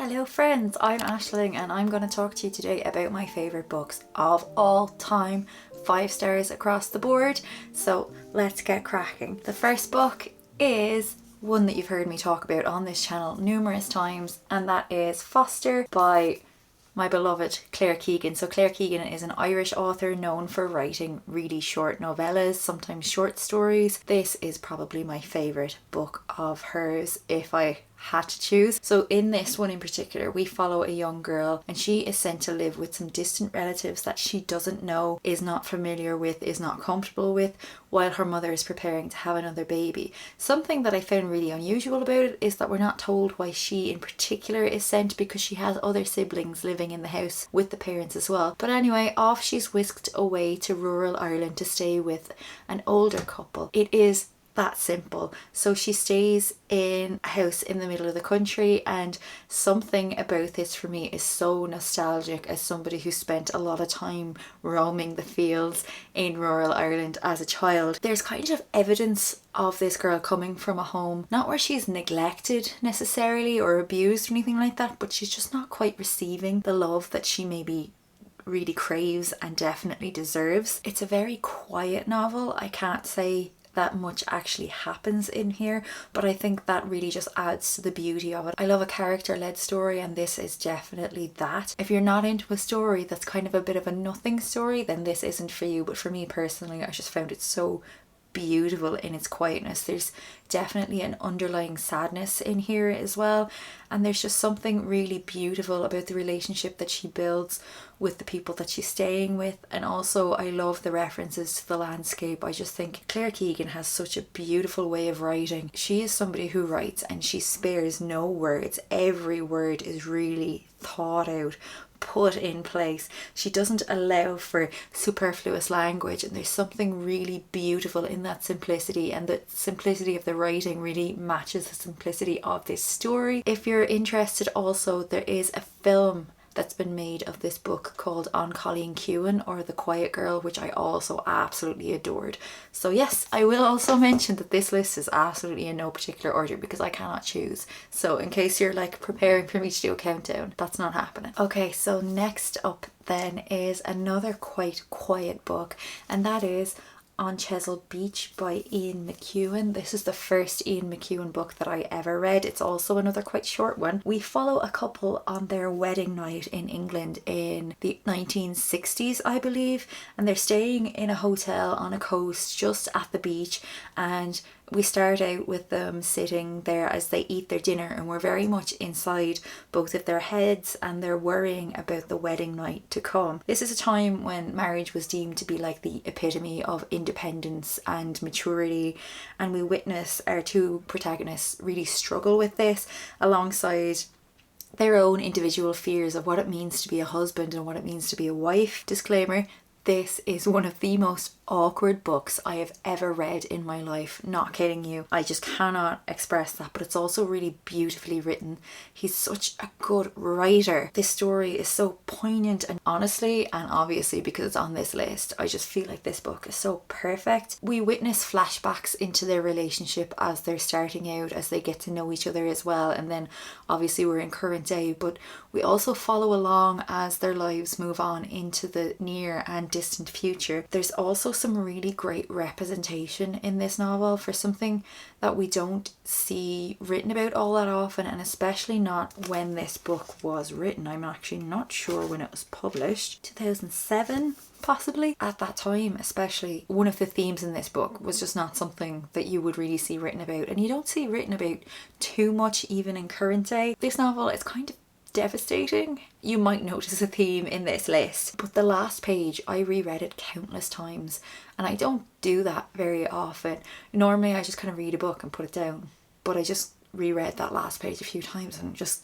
Hello friends, I'm Aisling and I'm going to talk to you today about my favourite books of all time, 5 stars across the board. So let's get cracking. The first book is one that you've heard me talk about on this channel numerous times, and that is Foster by my beloved Claire Keegan. So Claire Keegan is an Irish author known for writing really short novellas, sometimes short stories. This is probably my favourite book of hers if I had to choose. So in this one in particular, we follow a young girl and she is sent to live with some distant relatives that she doesn't know, is not familiar with, is not comfortable with, while her mother is preparing to have another baby. Something that I found really unusual about it is that we're not told why she in particular is sent, because she has other siblings living in the house with the parents as well. But anyway, off she's whisked away to rural Ireland to stay with an older couple. It is that simple. So she stays in a house in the middle of the country, and something about this for me is so nostalgic as somebody who spent a lot of time roaming the fields in rural Ireland as a child. There's kind of evidence of this girl coming from a home, not where she's neglected necessarily or abused or anything like that, but she's just not quite receiving the love that she maybe really craves and definitely deserves. It's a very quiet novel. I can't say that much actually happens in here, but I think that really just adds to the beauty of it. I love a character-led story, and this is definitely that. If you're not into a story that's kind of a bit of a nothing story, then this isn't for you. But for me personally, I just found it so beautiful in its quietness. There's definitely an underlying sadness in here as well, and there's just something really beautiful about the relationship that she builds with the people that she's staying with. And also I love the references to the landscape. I just think Claire Keegan has such a beautiful way of writing. She is somebody who writes and she spares no words. Every word is really thought out, put in place. She doesn't allow for superfluous language, and there's something really beautiful in that simplicity, and the simplicity of the writing really matches the simplicity of this story. If you're interested, also there is a film that's been made of this book called On Colleen Kewen, or The Quiet Girl, which I also absolutely adored. So yes, I will also mention that this list is absolutely in no particular order because I cannot choose. So in case you're like preparing for me to do a countdown, that's not happening. Okay, so next up then is another quite quiet book, and that is On Chesil Beach by Ian McEwan. This is the first Ian McEwan book that I ever read. It's also another quite short one. We follow a couple on their wedding night in England in the 1960s, I believe, and they're staying in a hotel on a coast just at the beach, and we start out with them sitting there as they eat their dinner, and we're very much inside both of their heads, and they're worrying about the wedding night to come. This is a time when marriage was deemed to be like the epitome of independence and maturity, and we witness our two protagonists really struggle with this alongside their own individual fears of what it means to be a husband and what it means to be a wife. Disclaimer: this is one of the most awkward books I have ever read in my life. Not kidding you. I just cannot express that, but it's also really beautifully written. He's such a good writer. This story is so poignant, and honestly, and obviously because it's on this list, I just feel like this book is so perfect. We witness flashbacks into their relationship as they're starting out, as they get to know each other as well, and then obviously we're in current day, but we also follow along as their lives move on into the near and distant future. There's also some really great representation in this novel for something that we don't see written about all that often, and especially not when this book was written. I'm actually not sure when it was published. 2007 possibly. At that time especially, one of the themes in this book was just not something that you would really see written about, and you don't see written about too much even in current day. This novel is kind of devastating. You might notice a theme in this list, but the last page, I reread it countless times, and I don't do that very often. Normally I just kind of read a book and put it down, but I just reread that last page a few times and just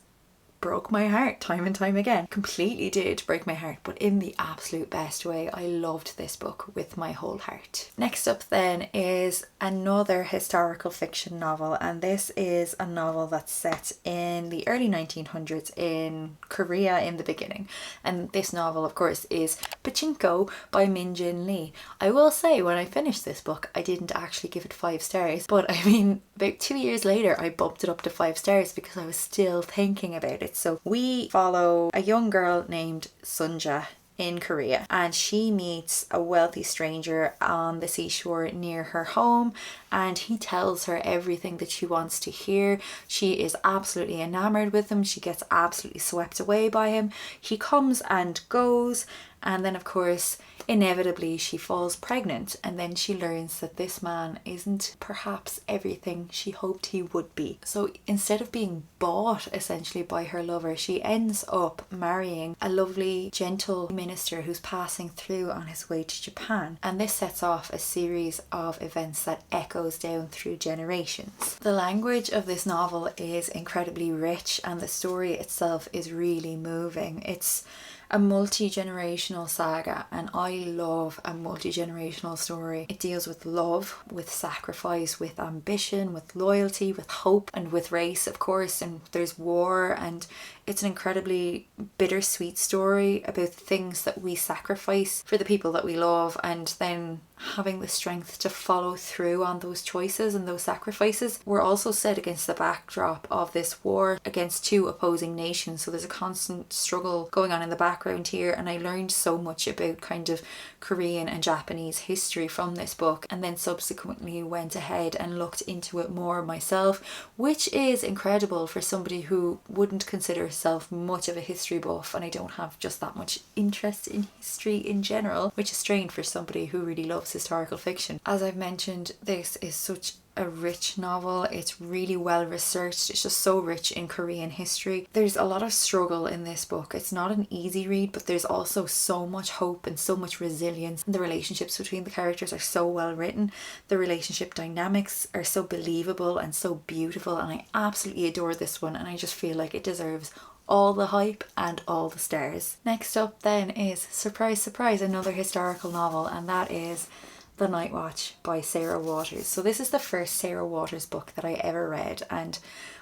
broke my heart time and time again. Completely did break my heart, but in the absolute best way. I loved this book with my whole heart. Next up then is another historical fiction novel, and this is a novel that's set in the early 1900s in Korea in the beginning, and this novel of course is Pachinko by Min Jin Lee. I will say, when I finished this book I didn't actually give it 5 stars, but I mean about 2 years later I bumped it up to 5 stars because I was still thinking about it it. So we follow a young girl named Sunja in Korea, and she meets a wealthy stranger on the seashore near her home, and he tells her everything that she wants to hear. She is absolutely enamored with him. She gets absolutely swept away by him. He comes and goes, and then of course inevitably she falls pregnant, and then she learns that this man isn't perhaps everything she hoped he would be. So instead of being bought essentially by her lover, she ends up marrying a lovely gentle minister who's passing through on his way to Japan, and this sets off a series of events that echoes down through generations. The language of this novel is incredibly rich, and the story itself is really moving. It's a multi-generational saga, and I love a multi-generational story. It deals with love, with sacrifice, with ambition, with loyalty, with hope, and with race, of course, and there's war, and it's an incredibly bittersweet story about things that we sacrifice for the people that we love, and then having the strength to follow through on those choices and those sacrifices. We're also set against the backdrop of this war against two opposing nations, so there's a constant struggle going on in the background here, and I learned so much about kind of Korean and Japanese history from this book, and then subsequently went ahead and looked into it more myself, which is incredible for somebody who wouldn't consider herself much of a history buff, and I don't have just that much interest in history in general, which is strange for somebody who really loves historical fiction. As I've mentioned, this is such a rich novel. It's really well researched. It's just so rich in Korean history. There's a lot of struggle in this book. It's not an easy read, but there's also so much hope and so much resilience. The relationships between the characters are so well written. The relationship dynamics are so believable and so beautiful, and I absolutely adore this one, and I just feel like it deserves all the hype and all the stars. Next up then is, surprise surprise, another historical novel, and that is The Night Watch by Sarah Waters. So this is the first Sarah Waters book that I ever read, and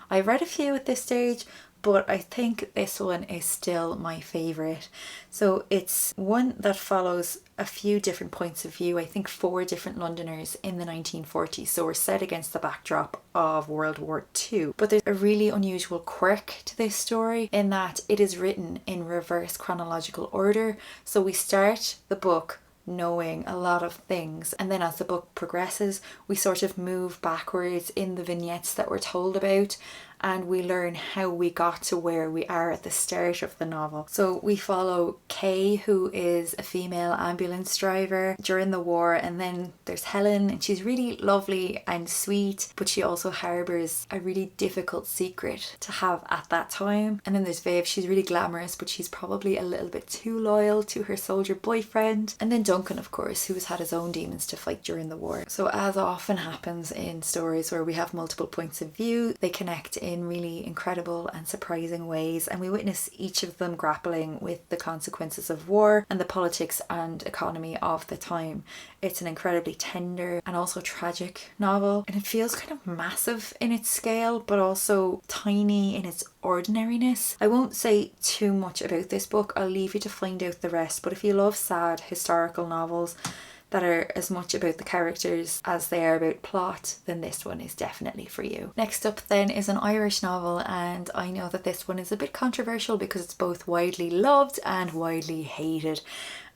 I've read a few at this stage, but I think this one is still my favourite. So it's one that follows a few different points of view, I think 4 different Londoners in the 1940s. So we're set against the backdrop of World War II. But there's a really unusual quirk to this story in that it is written in reverse chronological order. So we start the book knowing a lot of things, and then as the book progresses we sort of move backwards in the vignettes that we're told about, and we learn how we got to where we are at the start of the novel. So we follow Kay, who is a female ambulance driver during the war, and then there's Helen, and she's really lovely and sweet, but she also harbours a really difficult secret to have at that time. And then there's Viv, she's really glamorous, but she's probably a little bit too loyal to her soldier boyfriend. And then Duncan, of course, who's had his own demons to fight during the war. So as often happens in stories where we have multiple points of view, they connect in really incredible and surprising ways, and we witness each of them grappling with the consequences of war and the politics and economy of the time. It's an incredibly tender and also tragic novel, and it feels kind of massive in its scale but also tiny in its ordinariness. I won't say too much about this book, I'll leave you to find out the rest, but if you love sad historical novels that are as much about the characters as they are about plot, then this one is definitely for you. Next up then is an Irish novel, and I know that this one is a bit controversial because it's both widely loved and widely hated,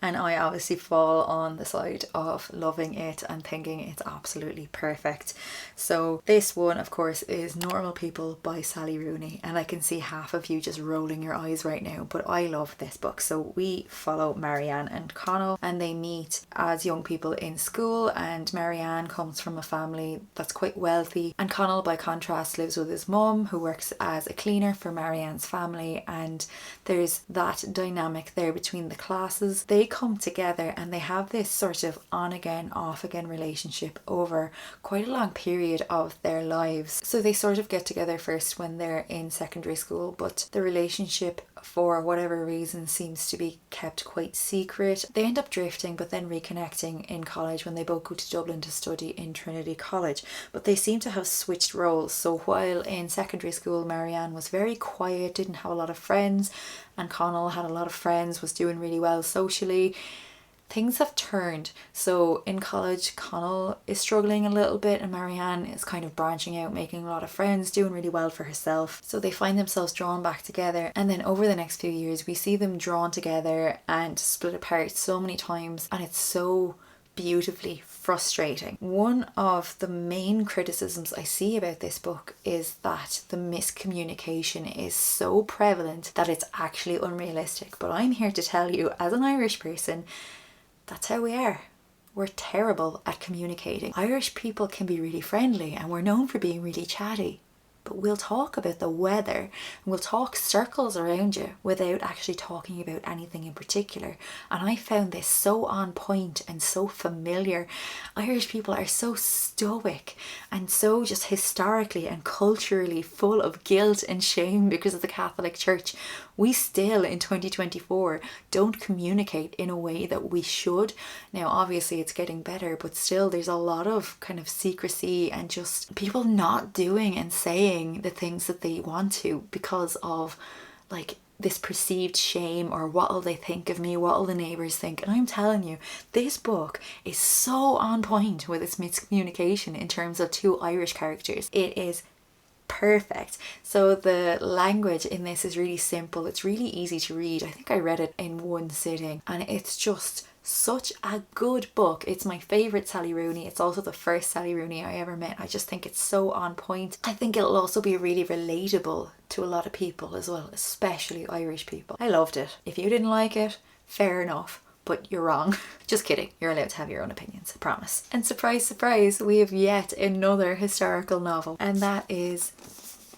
and I obviously fall on the side of loving it and thinking it's absolutely perfect. So this one, of course, is Normal People by Sally Rooney, and I can see half of you just rolling your eyes right now, but I love this book. So we follow Marianne and Connell, and they meet as young people in school, and Marianne comes from a family that's quite wealthy, and Connell by contrast lives with his mum, who works as a cleaner for Marianne's family, and there's that dynamic there between the classes. They come together and they have this sort of on again off again relationship over quite a long period of their lives. So they sort of get together first when they're in secondary school, but the relationship for whatever reason seems to be kept quite secret. They end up drifting but then reconnecting in college when they both go to Dublin to study in Trinity College, but they seem to have switched roles. So while in secondary school Marianne was very quiet, didn't have a lot of friends, and Connell had a lot of friends, was doing really well socially, things have turned. So in college, Connell is struggling a little bit and Marianne is kind of branching out, making a lot of friends, doing really well for herself. So they find themselves drawn back together. And then over the next few years, we see them drawn together and split apart so many times. And it's so beautifully frustrating. One of the main criticisms I see about this book is that the miscommunication is so prevalent that it's actually unrealistic. But I'm here to tell you, as an Irish person, that's how we are. We're terrible at communicating. Irish people can be really friendly and we're known for being really chatty. But we'll talk about the weather and we'll talk circles around you without actually talking about anything in particular. And I found this so on point and so familiar. Irish people are so stoic and so just historically and culturally full of guilt and shame because of the Catholic Church. We still in 2024 don't communicate in a way that we should. Now obviously it's getting better, but still there's a lot of kind of secrecy and just people not doing and saying the things that they want to because of like this perceived shame or what'll they think of me, what'll the neighbours think. And I'm telling you, this book is so on point with its miscommunication in terms of two Irish characters. It is perfect. So the language in this is really simple. It's really easy to read. I think I read it in one sitting and it's just such a good book. It's my favourite Sally Rooney. It's also the first Sally Rooney I ever met. I just think it's so on point. I think it'll also be really relatable to a lot of people as well, especially Irish people. I loved it. If you didn't like it, fair enough. But you're wrong. Just kidding. You're allowed to have your own opinions, I promise. And surprise, surprise, we have yet another historical novel. And that is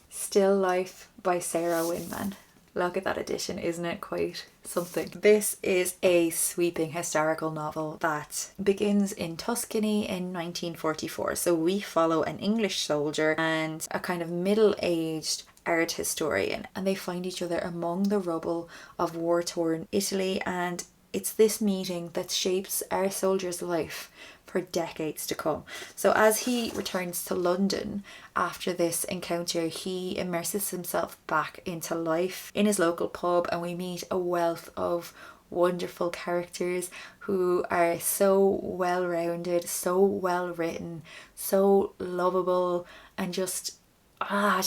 Still Life by Sarah Winman. Look at that edition, isn't it quite something? This is a sweeping historical novel that begins in Tuscany in 1944. So we follow an English soldier and a kind of middle-aged art historian, and they find each other among the rubble of war-torn Italy, and it's this meeting that shapes our soldier's life for decades to come. So as he returns to London after this encounter, he immerses himself back into life in his local pub, and we meet a wealth of wonderful characters who are so well-rounded, so well-written, so lovable, and just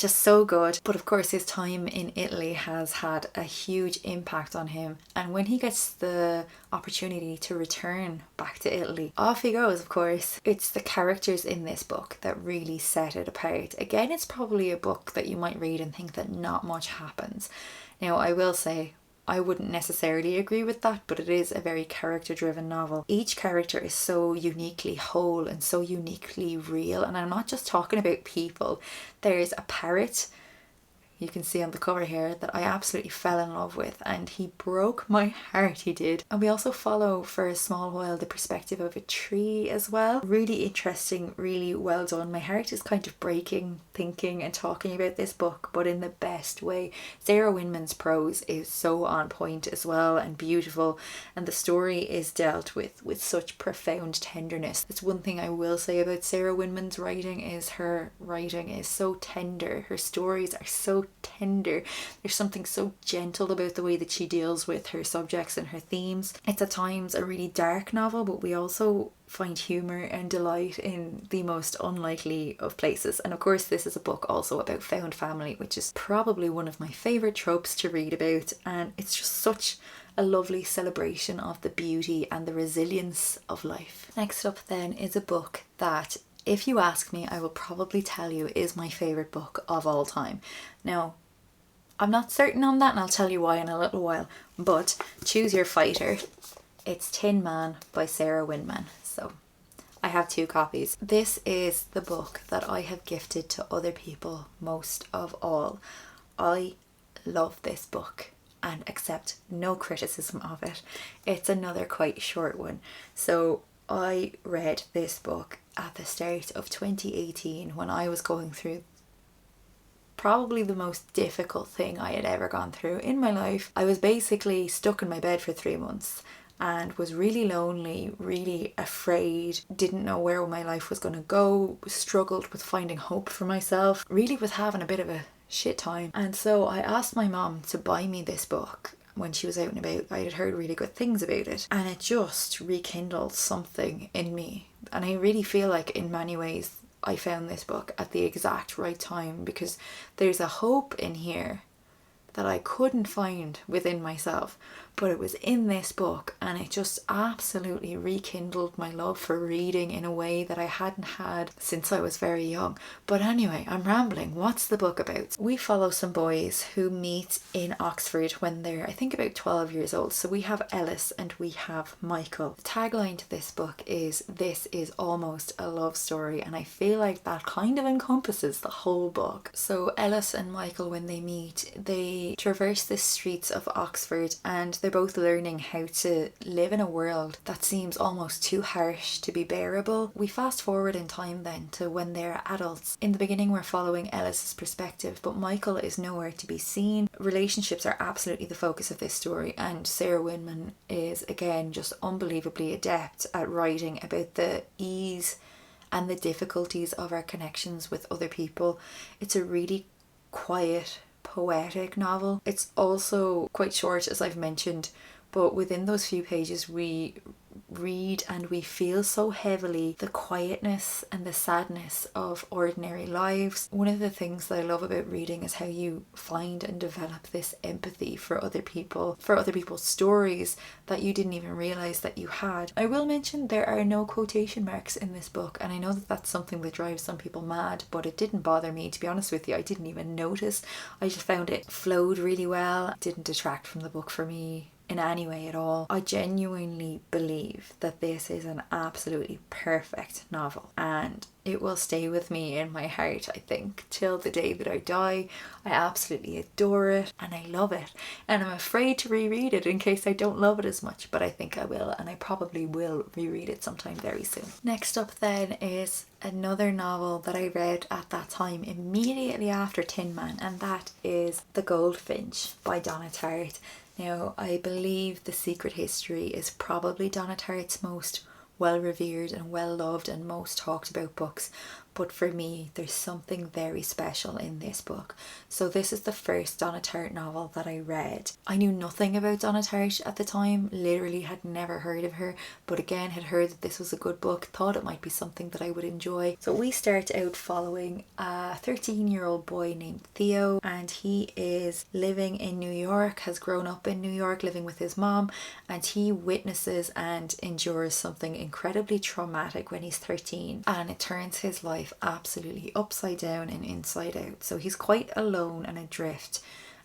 so good. But of course his time in Italy has had a huge impact on him, and when he gets the opportunity to return back to Italy, off he goes, of course. It's the characters in this book that really set it apart. Again, it's probably a book that you might read and think that not much happens. Now I will say I wouldn't necessarily agree with that, but it is a very character-driven novel. Each character is so uniquely whole and so uniquely real, and I'm not just talking about people. There's a parrot, you can see on the cover here, that I absolutely fell in love with, and he broke my heart, he did. And we also follow for a small while the perspective of a tree as well. Really interesting, really well done. My heart is kind of breaking thinking and talking about this book, but in the best way. Sarah Winman's prose is so on point as well and beautiful, and the story is dealt with such profound tenderness. That's one thing I will say about Sarah Winman's writing, is her writing is so tender. Her stories are so tender. There's something so gentle about the way that she deals with her subjects and her themes. It's at times a really dark novel, but we also find humour and delight in the most unlikely of places. And of course this is a book also about found family, which is probably one of my favourite tropes to read about, and it's just such a lovely celebration of the beauty and the resilience of life. Next up then is a book that, if you ask me, I will probably tell you is my favourite book of all time. Now, I'm not certain on that, and I'll tell you why in a little while, but choose your fighter. It's Tin Man by Sarah Winman. So I have 2 copies. This is the book that I have gifted to other people most of all. I love this book and accept no criticism of it. It's another quite short one. So I read this book at the start of 2018 when I was going through probably the most difficult thing I had ever gone through in my life. I was basically stuck in my bed for 3 months and was really lonely, really afraid, didn't know where my life was going to go, struggled with finding hope for myself, really was having a bit of a shit time. And so I asked my mom to buy me this book. when she was out and about, I had heard really good things about it, and it just rekindled something in me. And I really feel like in many ways I found this book at the exact right time, because there's a hope in here that I couldn't find within myself, but it was in this book, and it just absolutely rekindled my love for reading in a way that I hadn't had since I was very young. But anyway, I'm rambling. What's the book about? We follow some boys who meet in Oxford when they're, I think, about 12 years old. So we have Ellis and we have Michael. The tagline to this book is, "This is almost a love story," and I feel like that kind of encompasses the whole book. So Ellis and Michael, when they meet, they traverse the streets of Oxford, and they're both learning how to live in a world that seems almost too harsh to be bearable. We fast forward in time then to when they're adults. In the beginning we're following Ellis's perspective, but Michael is nowhere to be seen. Relationships are absolutely the focus of this story, and Sarah Winman is again just unbelievably adept at writing about the ease and the difficulties of our connections with other people. It's a really quiet, poetic novel. It's also quite short, as I've mentioned, but within those few pages we read and we feel so heavily the quietness and the sadness of ordinary lives. One of the things that I love about reading is how you find and develop this empathy for other people, for other people's stories that you didn't even realize that you had. I will mention there are no quotation marks in this book, and I know that that's something that drives some people mad, but it didn't bother me, to be honest with you. I didn't even notice. I just found it flowed really well. It didn't detract from the book for me in any way at all. I genuinely believe that this is an absolutely perfect novel, and it will stay with me in my heart, I think, till the day that I die. I absolutely adore it and I love it, and I'm afraid to reread it in case I don't love it as much, but I think I will, and I probably will reread it sometime very soon. Next up then is another novel that I read at that time immediately after Tin Man, and that is The Goldfinch by Donna Tartt. Now, I believe The Secret History is probably Donna Tartt's most well-revered and well-loved and most talked about books, but for me there's something very special in this book. So this is the first Donna Tartt novel that I read. I knew nothing about Donna Tartt at the time, literally had never heard of her, but again had heard that this was a good book, thought it might be something that I would enjoy. So we start out following a 13-year-old boy named Theo, and he is living in New York, has grown up in New York living with his mom, and he witnesses and endures something incredibly traumatic when he's 13, and it turns his life absolutely upside down and inside out. So he's quite alone and adrift,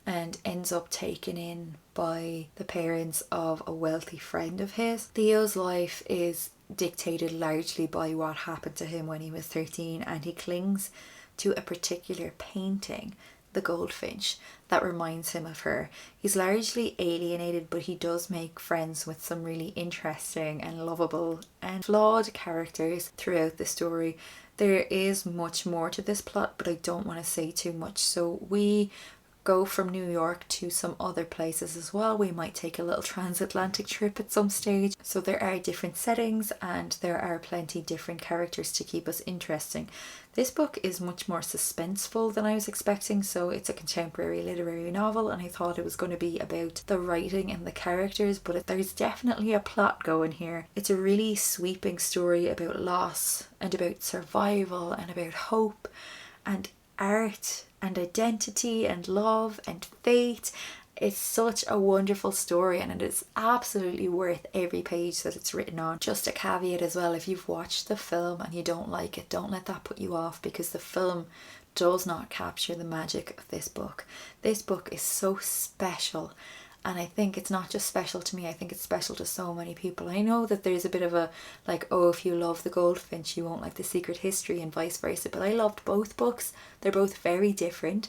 and ends up taken in by the parents of a wealthy friend of his. Theo's life is dictated largely by what happened to him when he was 13, and he clings to a particular painting, the Goldfinch, that reminds him of her. He's largely alienated, but he does make friends with some really interesting and lovable and flawed characters throughout the story. There is much more to this plot, but I don't want to say too much. So we go from New York to some other places as well. We might take a little transatlantic trip at some stage. So there are different settings and there are plenty different characters to keep us interesting. This book is much more suspenseful than I was expecting. So it's a contemporary literary novel, and I thought it was going to be about the writing and the characters, but there's definitely a plot going here. It's a really sweeping story about loss and about survival and about hope and art and identity and love and fate. It's such a wonderful story, and it is absolutely worth every page that it's written on. Just a caveat as well, if you've watched the film and you don't like it, don't let that put you off, because the film does not capture the magic of this book. This book is so special, and I think it's not just special to me, I think it's special to so many people. I know that there's a bit of a like, oh, if you love The Goldfinch you won't like The Secret History and vice versa, but I loved both books. They're both very different,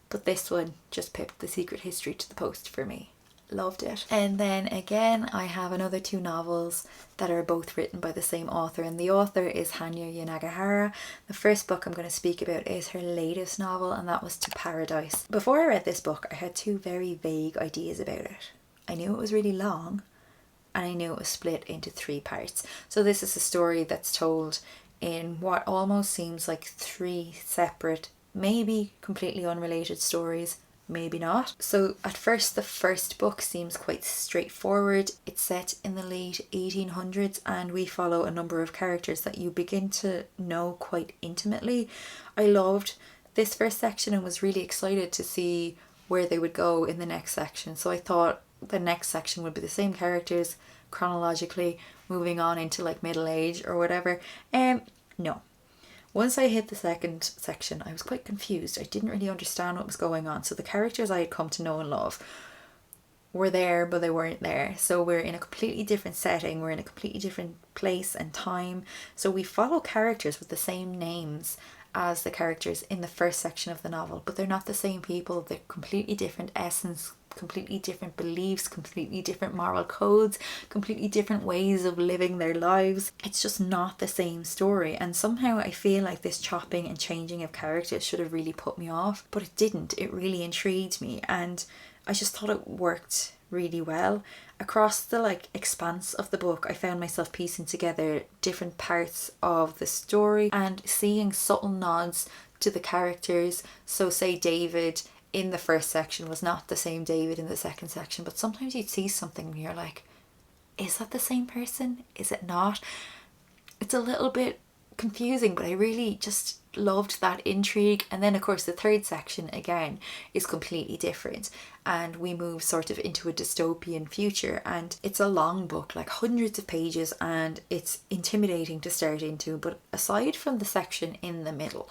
but this one just pipped The Secret History to the post for me. Loved it. And then again I have another two novels that are both written by the same author, and the author is Hanya Yanagihara. The first book I'm going to speak about is her latest novel, and that was To Paradise. Before I read this book I had two very vague ideas about it. I knew it was really long, and I knew it was split into 3 parts. So this is a story that's told in what almost seems like 3 separate, maybe completely unrelated stories, maybe not. So at first, the first book seems quite straightforward. It's set in the late 1800s and we follow a number of characters that you begin to know quite intimately. I loved this first section and was really excited to see where they would go in the next section. So I thought the next section would be the same characters chronologically moving on into like middle age or whatever. No. Once I hit the second section, I was quite confused. I didn't really understand what was going on. So the characters I had come to know and love were there, but they weren't there. So we're in a completely different setting. We're in a completely different place and time. So we follow characters with the same names as the characters in the first section of the novel, but they're not the same people. They're completely different essence, completely different beliefs, completely different moral codes, completely different ways of living their lives. It's just not the same story, and somehow I feel like this chopping and changing of characters should have really put me off, but it didn't. It really intrigued me and I just thought it worked really well. Across the like expanse of the book, I found myself piecing together different parts of the story and seeing subtle nods to the characters. So say David in the first section was not the same David in the second section, but sometimes you'd see something and you're like, is that the same person? Is it not? It's a little bit confusing, but I really just loved that intrigue. And then of course the third section again is completely different and we move sort of into a dystopian future, and it's a long book, like hundreds of pages, and it's intimidating to start into. But aside from the section in the middle,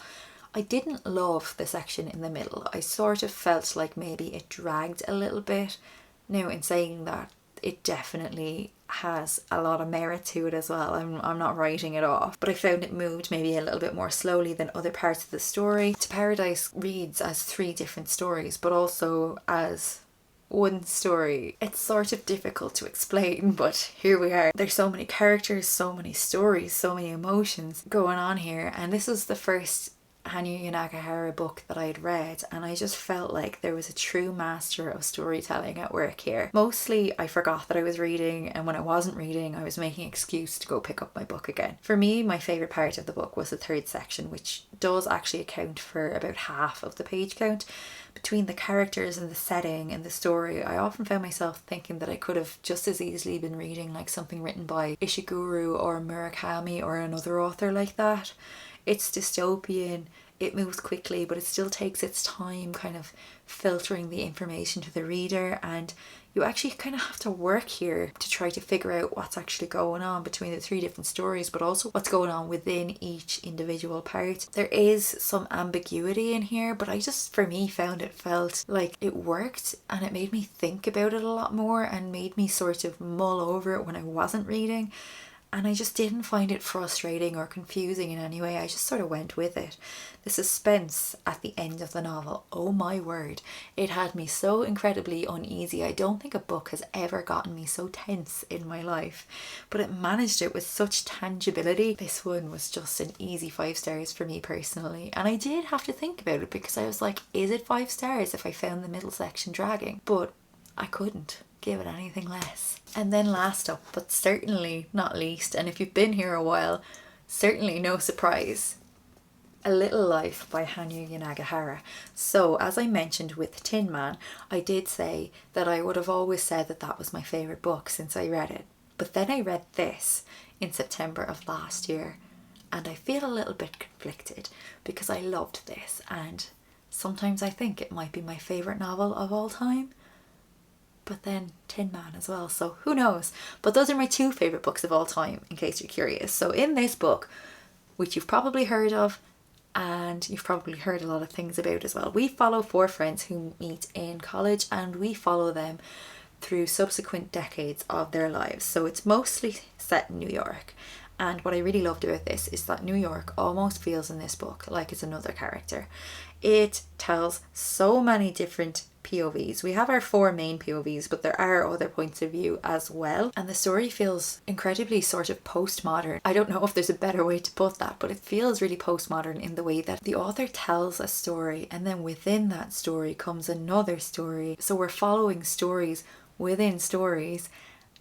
I didn't love the section in the middle. I sort of felt like maybe it dragged a little bit. Now in saying that, it definitely has a lot of merit to it as well. I'm not writing it off, but I found it moved maybe a little bit more slowly than other parts of the story. To Paradise reads as 3 different stories, but also as one story. It's sort of difficult to explain, but here we are. There's so many characters, so many stories, so many emotions going on here, and this was the first Hanya Yanagihara book that I had read, and I just felt like there was a true master of storytelling at work here. Mostly I forgot that I was reading, and when I wasn't reading I was making an excuse to go pick up my book again. For me, my favourite part of the book was the third section, which does actually account for about half of the page count. Between the characters and the setting and the story, I often found myself thinking that I could have just as easily been reading like something written by Ishiguro or Murakami or another author like that. It's dystopian, it moves quickly, but it still takes its time kind of filtering the information to the reader, and you actually kind of have to work here to try to figure out what's actually going on between the 3 different stories, but also what's going on within each individual part. There is some ambiguity in here, but I just, for me, found it felt like it worked, and it made me think about it a lot more and made me sort of mull over it when I wasn't reading. And I just didn't find it frustrating or confusing in any way. I just sort of went with it. The suspense at the end of the novel, oh my word, it had me so incredibly uneasy. I don't think a book has ever gotten me so tense in my life, but it managed it with such tangibility. This one was just an easy 5 stars for me personally. And I did have to think about it because I was like, is it 5 stars if I found the middle section dragging? But I couldn't give it anything less. And then last up, but certainly not least, and if you've been here a while, certainly no surprise, A Little Life by Hanya Yanagihara. So as I mentioned with Tin Man, I did say that I would have always said that that was my favourite book since I read it. But then I read this in September of last year, and I feel a little bit conflicted because I loved this, and sometimes I think it might be my favourite novel of all time. But then Tin Man as well, so who knows. But those are my 2 favourite books of all time, in case you're curious. So in this book, which you've probably heard of, and you've probably heard a lot of things about as well, we follow 4 friends who meet in college, and we follow them through subsequent decades of their lives. So it's mostly set in New York. And what I really loved about this is that New York almost feels in this book like it's another character. It tells so many different POVs. We have our 4 main POVs, but there are other points of view as well. And the story feels incredibly sort of postmodern. I don't know if there's a better way to put that, but it feels really postmodern in the way that the author tells a story, and then within that story comes another story. So we're following stories within stories,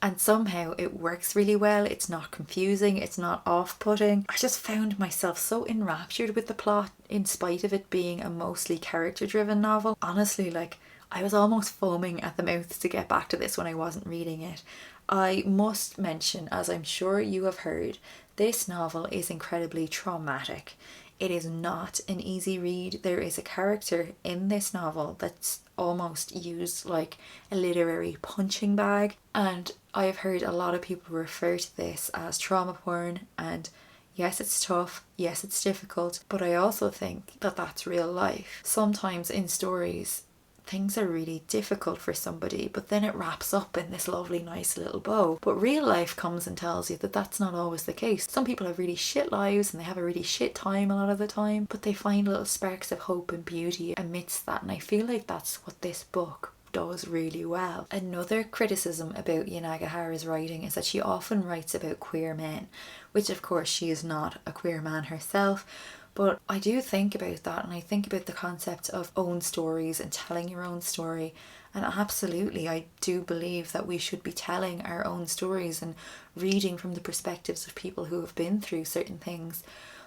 and somehow it works really well. It's not confusing, it's not off-putting. I just found myself so enraptured with the plot in spite of it being a mostly character-driven novel. Honestly, like, I was almost foaming at the mouth to get back to this when I wasn't reading it. I must mention, as I'm sure you have heard, this novel is incredibly traumatic. It is not an easy read. There is a character in this novel that's almost used like a literary punching bag, and I've heard a lot of people refer to this as trauma porn, and yes, it's tough, yes, it's difficult, but I also think that that's real life. Sometimes in stories, things are really difficult for somebody, but then it wraps up in this lovely, nice little bow. But real life comes and tells you that that's not always the case. Some people have really shit lives and they have a really shit time a lot of the time, but they find little sparks of hope and beauty amidst that. And I feel like that's what this book does really well. Another criticism about Yanagihara's writing is that she often writes about queer men, which of course she is not a queer man herself. But I do think about that, and I think about the concept of own stories and telling your own story. And absolutely, I do believe that we should be telling our own stories and reading from the perspectives of people who have been through certain things.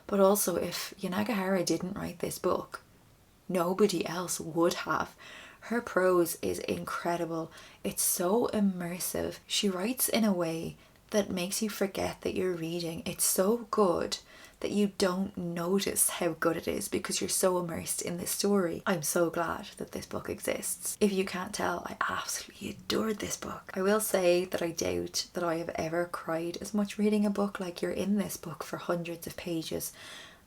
But also, if Yanagihara didn't write this book, nobody else would have. Her prose is incredible. It's so immersive. She writes in a way that makes you forget that you're reading. It's so good that you don't notice how good it is because you're so immersed in this story. I'm so glad that this book exists. If you can't tell, I absolutely adored this book. I will say that I doubt that I have ever cried as much reading a book like you're in this book for hundreds of pages,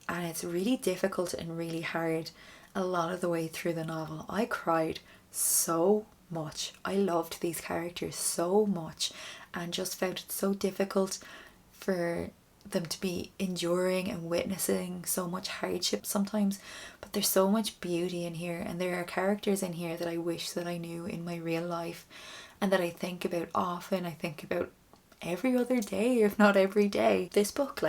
and it's really difficult and really hard a lot of the way through the novel. I cried so much. I loved these characters so much and just found it so difficult for them to be enduring and witnessing so much hardship sometimes, but there's so much beauty in here, and there are characters in here that I wish that I knew in my real life and that I think about often. I think about every other day, if not every day. This book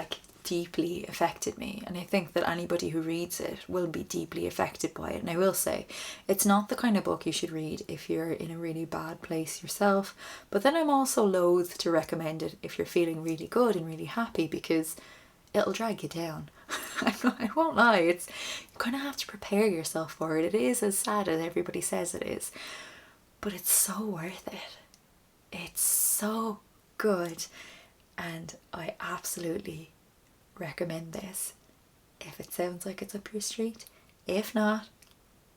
deeply affected me, and I think that anybody who reads it will be deeply affected by it. And I will say, it's not the kind of book you should read if you're in a really bad place yourself, but then I'm also loath to recommend it if you're feeling really good and really happy, because it'll drag you down. I won't lie, you kind of have to prepare yourself for it. It is as sad as everybody says it is, but it's so worth it. It's so good, and I absolutely recommend this if it sounds like it's up your street. If not,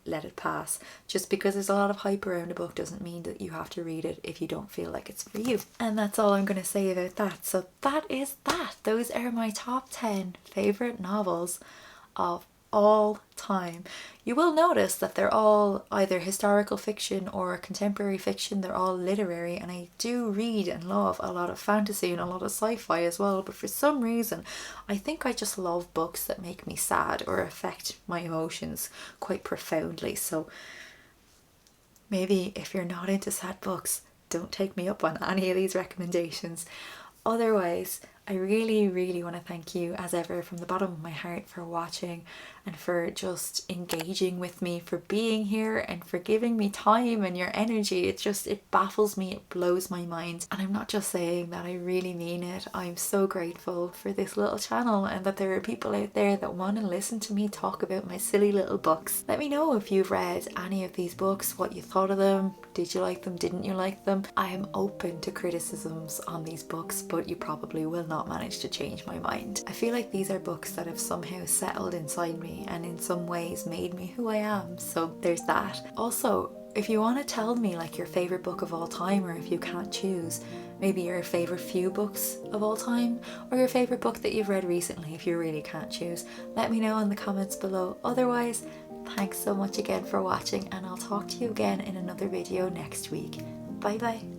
let it pass. Just because there's a lot of hype around a book doesn't mean that you have to read it if you don't feel like it's for you. And that's all I'm going to say about that. So that is that. Those are my top 10 favourite novels of all time. You will notice that they're all either historical fiction or contemporary fiction. They're all literary, and I do read and love a lot of fantasy and a lot of sci-fi as well, but for some reason I think I just love books that make me sad or affect my emotions quite profoundly. So maybe if you're not into sad books, don't take me up on any of these recommendations. Otherwise, I really want to thank you as ever from the bottom of my heart for watching and for just engaging with me, for being here and for giving me time and your energy. It baffles me, it blows my mind, and I'm not just saying that, I really mean it. I'm so grateful for this little channel and that there are people out there that want to listen to me talk about my silly little books. Let me know if you've read any of these books, what you thought of them. Did you like them? Didn't you like them? I am open to criticisms on these books, but you probably will not manage to change my mind. I feel like these are books that have somehow settled inside me and in some ways made me who I am, so there's that. Also, if you want to tell me your favorite book of all time, or if you can't choose, maybe your favorite few books of all time, or your favorite book that you've read recently, if you really can't choose, let me know in the comments below. Otherwise, thanks so much again for watching, and I'll talk to you again in another video next week. Bye bye.